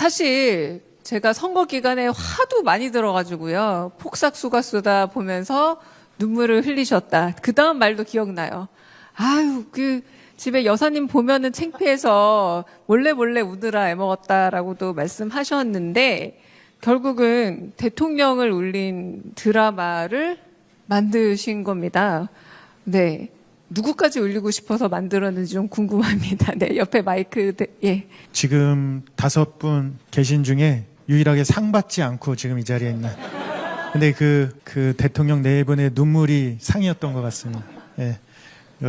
사실 제가 선거 기간에 화도 많이 들어가지고요. 폭삭수가수다 보면서 눈물을 흘리셨다. 그 다음 말도 기억나요. 아유, 집에 여사님 보면은 창피해서 몰래 우느라 애먹었다라고도 말씀하셨는데, 결국은 대통령을 울린 드라마를 만드신 겁니다. 네. 누구까지 울리고 싶어서 만들었는지 좀 궁금합니다. 네, 옆에 마이크, 예. 지금 5분 계신 중에 유일하게 상 받지 않고 지금 이 자리에 있는. 근데 그 대통령 네 분의 눈물이 상이었던 것 같습니다. 예.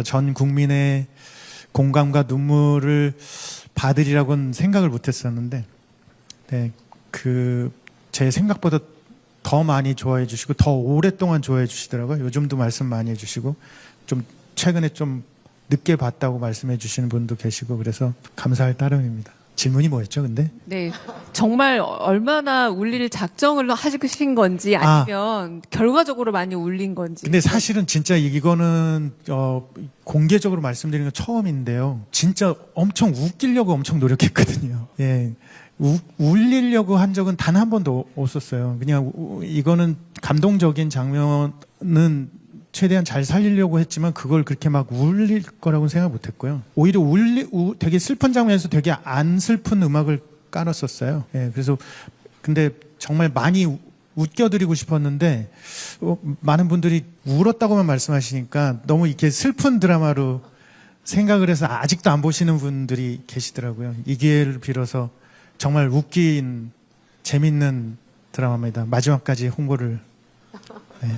전 국민의 공감과 눈물을 받으리라고는 생각을 못 했었는데, 네. 제 생각보다 더 많이 좋아해 주시고, 더 오랫동안 좋아해 주시더라고요. 요즘도 말씀 많이 해 주시고, 좀 최근에 좀 늦게 봤다고 말씀해 주시는 분도 계시고, 그래서 감사할 따름입니다. 질문이 뭐였죠, 근데? 네. 정말 얼마나 울릴 작정을 하신 건지 아니면 결과적으로 많이 울린 건지. 근데 사실은 진짜 이거는 공개적으로 말씀드리는 건 처음인데요. 진짜 엄청 웃기려고 엄청 노력했거든요. 예. 울리려고 한 적은 단 한 번도 없었어요. 그냥 이거는 감동적인 장면은 최대한 잘 살리려고 했지만 그걸 그렇게 막 울릴 거라고는 생각 못 했고요. 오히려 되게 슬픈 장면에서 되게 안 슬픈 음악을 깔았었어요. 예, 그래서 근데 정말 많이 웃겨드리고 싶었는데 많은 분들이 울었다고만 말씀하시니까 너무 이렇게 슬픈 드라마로 생각을 해서 아직도 안 보시는 분들이 계시더라고요. 이 기회를 빌어서 정말 웃긴 재밌는 드라마입니다. 마지막까지 홍보를. 네.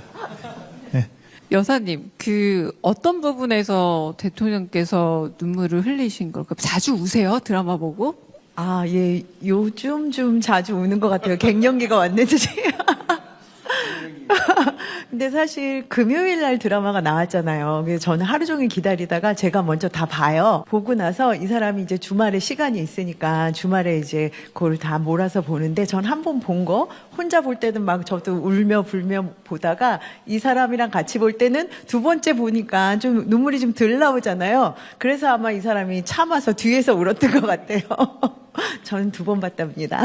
네. 여사님, 어떤 부분에서 대통령께서 눈물을 흘리신 걸까요? 자주 우세요? 드라마 보고? 아, 예. 요즘 좀 자주 우는 것 같아요. 갱년기가 왔는지. 근데 사실 금요일 날 드라마가 나왔잖아요. 그래서 저는 하루 종일 기다리다가 제가 먼저 다 봐요. 보고 나서 이 사람이 이제 주말에 시간이 있으니까 주말에 이제 그걸 다 몰아서 보는데 전 한 번 본 거 혼자 볼 때는 막 저도 울며 불며 보다가 이 사람이랑 같이 볼 때는 두 번째 보니까 좀 눈물이 좀 덜 나오잖아요. 그래서 아마 이 사람이 참아서 뒤에서 울었던 것 같아요. 저는 2번 봤답니다.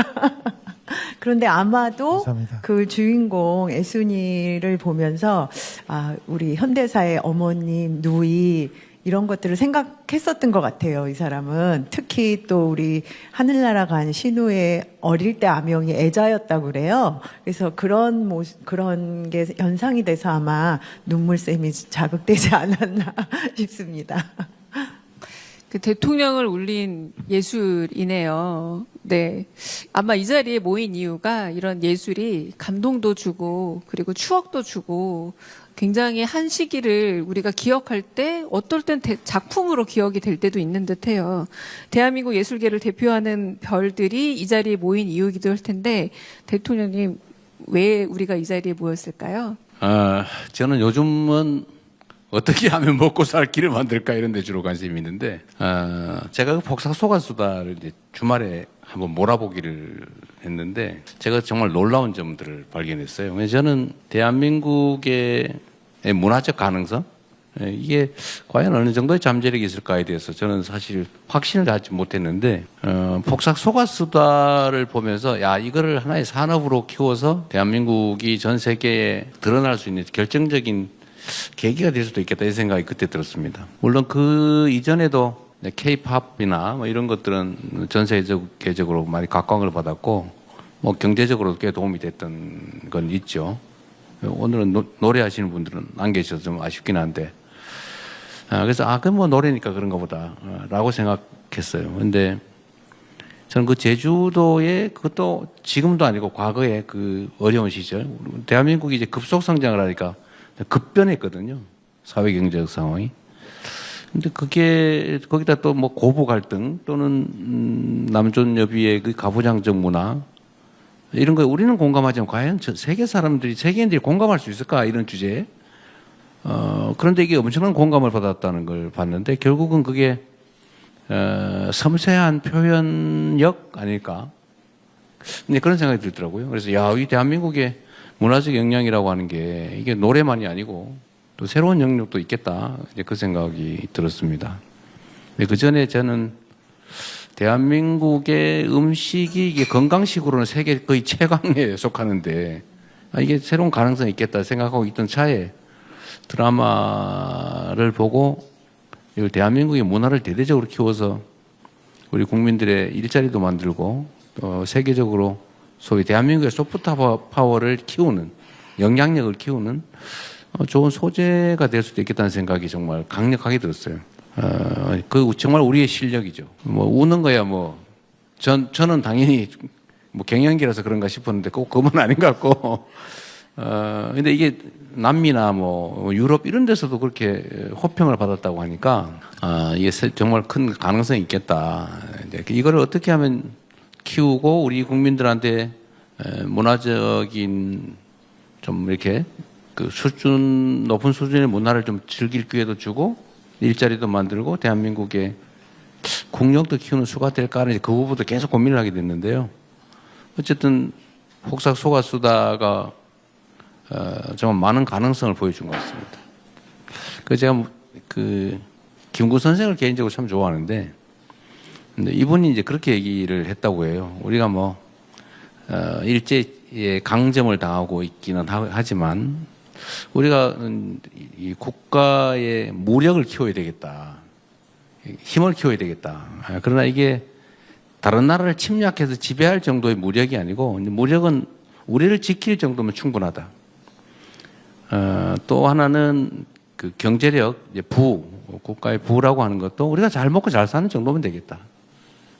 그런데 아마도 감사합니다. 그 주인공 애순이를 보면서 아, 우리 현대사의 어머님, 누이 이런 것들을 생각했었던 것 같아요. 이 사람은 특히 또 우리 하늘나라 간 신우의 어릴 때 아명이 애자였다고 그래요. 그래서 그런 게 연상이 돼서 아마 눈물샘이 자극되지 않았나 싶습니다. 대통령을 울린 예술이네요. 네. 아마 이 자리에 모인 이유가 이런 예술이 감동도 주고 그리고 추억도 주고 굉장히 한 시기를 우리가 기억할 때 어떨 땐 작품으로 기억이 될 때도 있는 듯해요. 대한민국 예술계를 대표하는 별들이 이 자리에 모인 이유이기도 할 텐데 대통령님 왜 우리가 이 자리에 모였을까요? 저는 요즘은 어떻게 하면 먹고 살 길을 만들까 이런 데 주로 관심이 있는데 제가 그 폭삭소가수다를 이제 주말에 한번 몰아보기를 했는데 제가 정말 놀라운 점들을 발견했어요. 그래서 저는 대한민국의 문화적 가능성 이게 과연 어느 정도의 잠재력이 있을까에 대해서 저는 사실 확신을 갖지 못했는데 폭삭소가수다를 보면서 야 이거를 하나의 산업으로 키워서 대한민국이 전 세계에 드러날 수 있는 결정적인 계기가 될 수도 있겠다 이 생각이 그때 들었습니다. 물론 그 이전에도 K-팝이나 뭐 이런 것들은 전 세계적으로 많이 각광을 받았고 뭐 경제적으로도 꽤 도움이 됐던 건 있죠. 오늘은 노래하시는 분들은 안 계셔서 좀 아쉽긴 한데 그래서 그건 뭐 노래니까 그런가 보다 라고 생각했어요. 근데 저는 그 제주도에 그것도 지금도 아니고 과거에 그 어려운 시절 대한민국이 이제 급속성장을 하니까 급변했거든요. 사회 경제적 상황이. 근데 그게 거기다 또 뭐 고부 갈등 또는 남존 여비의 그 가부장적 문화 이런 거에 우리는 공감하지만 과연 세계인들이 공감할 수 있을까 이런 주제에 그런데 이게 엄청난 공감을 받았다는 걸 봤는데 결국은 그게 섬세한 표현력 아닐까? 근데 그런 생각이 들더라고요. 그래서 이 대한민국의 문화적 역량이라고 하는 게 이게 노래만이 아니고 또 새로운 영역도 있겠다. 이제 그 생각이 들었습니다. 그 전에 저는 대한민국의 음식이 이게 건강식으로는 세계 거의 최강에 속하는데 이게 새로운 가능성이 있겠다 생각하고 있던 차에 드라마를 보고 이걸 대한민국의 문화를 대대적으로 키워서 우리 국민들의 일자리도 만들고 또 세계적으로 소위 대한민국의 소프트 파워를 키우는 영향력을 키우는 좋은 소재가 될 수도 있겠다는 생각이 정말 강력하게 들었어요. 그 정말 우리의 실력이죠. 뭐 우는 거야 뭐 저는 당연히 뭐 갱년기라서 그런가 싶었는데 꼭 그건 아닌 것 같고 근데 이게 남미나 뭐 유럽 이런 데서도 그렇게 호평을 받았다고 하니까 이게 정말 큰 가능성이 있겠다. 이거를 어떻게 하면 키우고 우리 국민들한테 문화적인 좀 이렇게 그 수준 높은 수준의 문화를 좀 즐길 기회도 주고 일자리도 만들고 대한민국의 국력도 키우는 수가 될까 하는 그 부분도 계속 고민을 하게 됐는데요. 어쨌든 혹삭 속았수다가 정말 많은 가능성을 보여준 것 같습니다. 그 제가 그 김구 선생을 개인적으로 참 좋아하는데 근데 이분이 이제 그렇게 얘기를 했다고 해요. 우리가 뭐 일제에 강점을 당하고 있기는 하지만 우리가 이 국가의 무력을 키워야 되겠다. 힘을 키워야 되겠다. 그러나 이게 다른 나라를 침략해서 지배할 정도의 무력이 아니고 무력은 우리를 지킬 정도면 충분하다. 또 하나는 그 경제력, 국가의 부라고 하는 것도 우리가 잘 먹고 잘 사는 정도면 되겠다.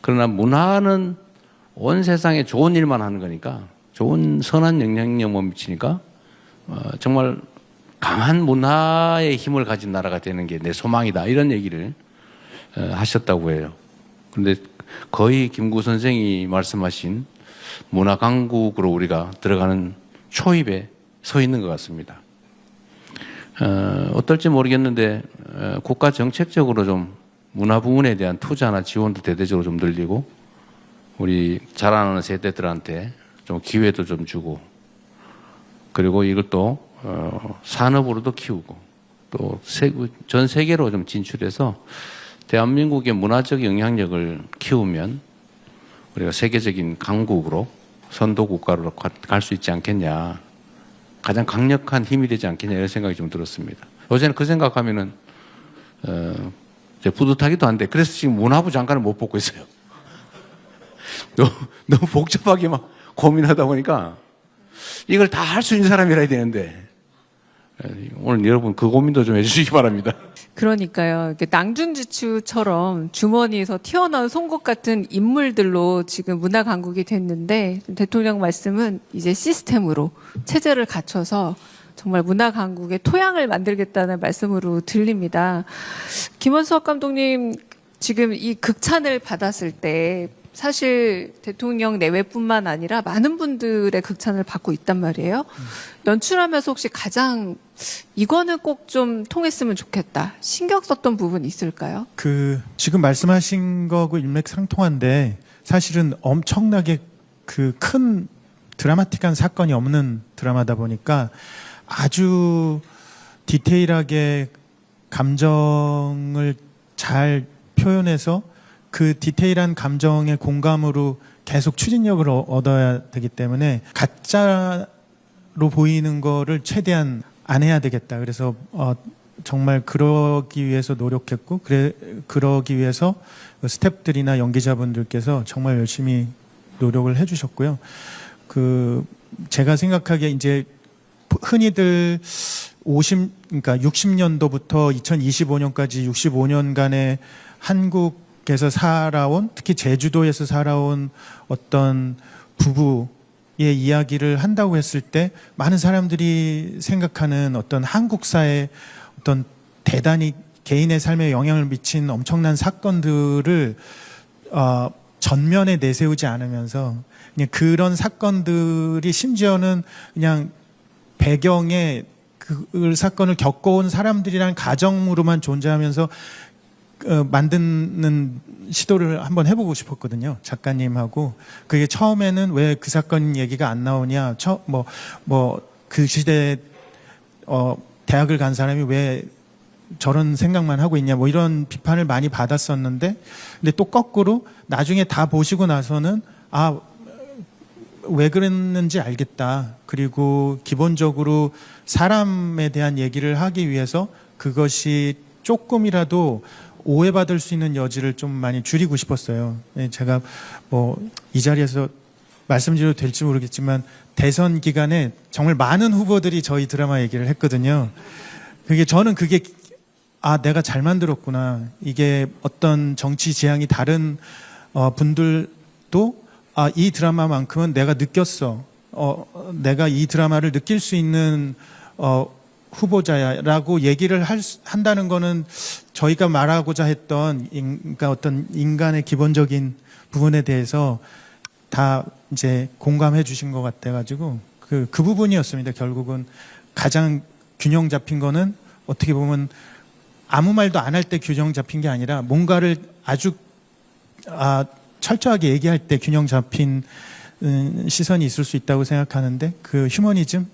그러나 문화는 온 세상에 좋은 일만 하는 거니까 좋은 선한 영향력만 미치니까 정말 강한 문화의 힘을 가진 나라가 되는 게 내 소망이다. 이런 얘기를 하셨다고 해요. 그런데 거의 김구 선생이 말씀하신 문화 강국으로 우리가 들어가는 초입에 서 있는 것 같습니다. 어떨지 모르겠는데 국가 정책적으로 좀 문화 부문에 대한 투자나 지원도 대대적으로 좀 늘리고 우리 자라나는 세대들한테 좀 기회도 좀 주고 그리고 이걸 또 산업으로도 키우고 또 전 세계로 좀 진출해서 대한민국의 문화적 영향력을 키우면 우리가 세계적인 강국으로 선도 국가로 갈 수 있지 않겠냐. 가장 강력한 힘이 되지 않겠냐 이런 생각이 좀 들었습니다. 요새는 그 생각하면은 뿌듯하기도 한데 그래서 지금 문화부 장관을 못 뽑고 있어요. 너무 복잡하게 막 고민하다 보니까 이걸 다 할 수 있는 사람이라 해야 되는데 오늘 여러분 그 고민도 좀 해주시기 바랍니다. 그러니까요. 낭중지추처럼 주머니에서 튀어나온 송곳 같은 인물들로 지금 문화 강국이 됐는데 대통령 말씀은 이제 시스템으로 체제를 갖춰서 정말 문화 강국의 토양을 만들겠다는 말씀으로 들립니다. 김원석 감독님 지금 이 극찬을 받았을 때 사실 대통령 내외뿐만 아니라 많은 분들의 극찬을 받고 있단 말이에요. 연출하면서 혹시 가장 이거는 꼭 좀 통했으면 좋겠다. 신경 썼던 부분 있을까요? 그 지금 말씀하신 거고 일맥상통한데 사실은 엄청나게 그 큰 드라마틱한 사건이 없는 드라마다 보니까 아주 디테일하게 감정을 잘 표현해서 그 디테일한 감정의 공감으로 계속 추진력을 얻어야 되기 때문에 가짜로 보이는 거를 최대한 안 해야 되겠다. 그래서 정말 그러기 위해서 노력했고 그러기 위해서 스태프들이나 연기자분들께서 정말 열심히 노력을 해주셨고요. 그 제가 생각하기에 이제 흔히들 그러니까 60년도부터 2025년까지 65년간의 한국에서 살아온 특히 제주도에서 살아온 어떤 부부의 이야기를 한다고 했을 때 많은 사람들이 생각하는 어떤 한국사의 어떤 대단히 개인의 삶에 영향을 미친 엄청난 사건들을 전면에 내세우지 않으면서 그냥 그런 사건들이 심지어는 그냥 배경에 그 사건을 겪어온 사람들이란 가정으로만 존재하면서 만드는 시도를 한번 해보고 싶었거든요. 작가님하고. 그게 처음에는 왜 그 사건 얘기가 안 나오냐. 그 시대에 대학을 간 사람이 왜 저런 생각만 하고 있냐 뭐 이런 비판을 많이 받았었는데 근데 또 거꾸로 나중에 다 보시고 나서는 왜 그랬는지 알겠다. 그리고 기본적으로 사람에 대한 얘기를 하기 위해서 그것이 조금이라도 오해받을 수 있는 여지를 좀 많이 줄이고 싶었어요. 예, 제가 뭐 이 자리에서 말씀드려도 될지 모르겠지만 대선 기간에 정말 많은 후보들이 저희 드라마 얘기를 했거든요. 저는 그게 내가 잘 만들었구나. 이게 어떤 정치 지향이 다른 분들도 이 드라마만큼은 내가 느꼈어. 내가 이 드라마를 느낄 수 있는 후보자야라고 얘기를 한다는 거는 저희가 말하고자 했던 그러니까 어떤 인간의 기본적인 부분에 대해서 다 이제 공감해 주신 것 같아가지고 그 부분이었습니다. 결국은 가장 균형 잡힌 거는 어떻게 보면 아무 말도 안 할 때 균형 잡힌 게 아니라 뭔가를 아주 철저하게 얘기할 때 균형 잡힌 시선이 있을 수 있다고 생각하는데 그 휴머니즘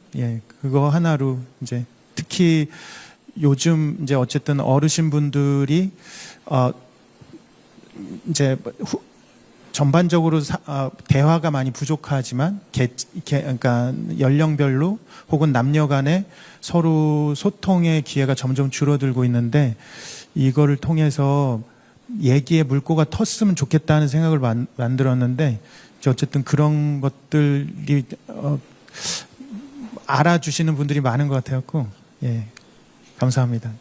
그거 하나로 이제 특히 요즘 이제 어쨌든 어르신분들이 이제 전반적으로 대화가 많이 부족하지만 그러니까 연령별로 혹은 남녀 간에 서로 소통의 기회가 점점 줄어들고 있는데 이거를 통해서 얘기의 물꼬가 텄으면 좋겠다는 생각을 만들었는데 어쨌든 그런 것들이 알아주시는 분들이 많은 것 같아갖고 감사합니다.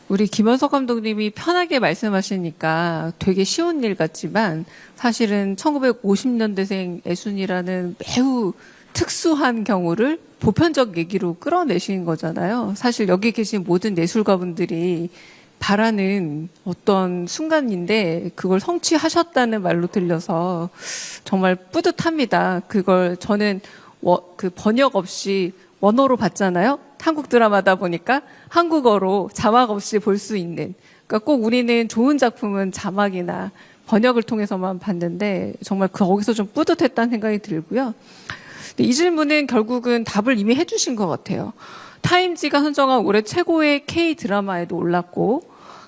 우리 김원석 감독님이 편하게 말씀하시니까 되게 쉬운 일 같지만 사실은 1950년대생 애순이라는 매우 특수한 경우를 보편적 얘기로 끌어내신 거잖아요. 사실 여기 계신 모든 예술가분들이 바라는 어떤 순간인데 그걸 성취하셨다는 말로 들려서 정말 뿌듯합니다. 그걸 저는 그 번역 없이 원어로 봤잖아요. 한국 드라마다 보니까 한국어로 자막 없이 볼 수 있는. 그러니까 꼭 우리는 좋은 작품은 자막이나 번역을 통해서만 봤는데 정말 거기서 좀 뿌듯했다는 생각이 들고요. 이 질문은 결국은 답을 이미 해주신 것 같아요. 타임지가 선정한 올해 최고의 K-드라마에도 올랐고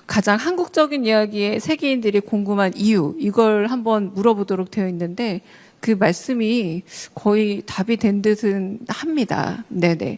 가장 한국적인 이야기에 세계인들이 궁금한 이유 이걸 한번 물어보도록 되어 있는데 그 말씀이 거의 답이 된 듯은 합니다. 네네.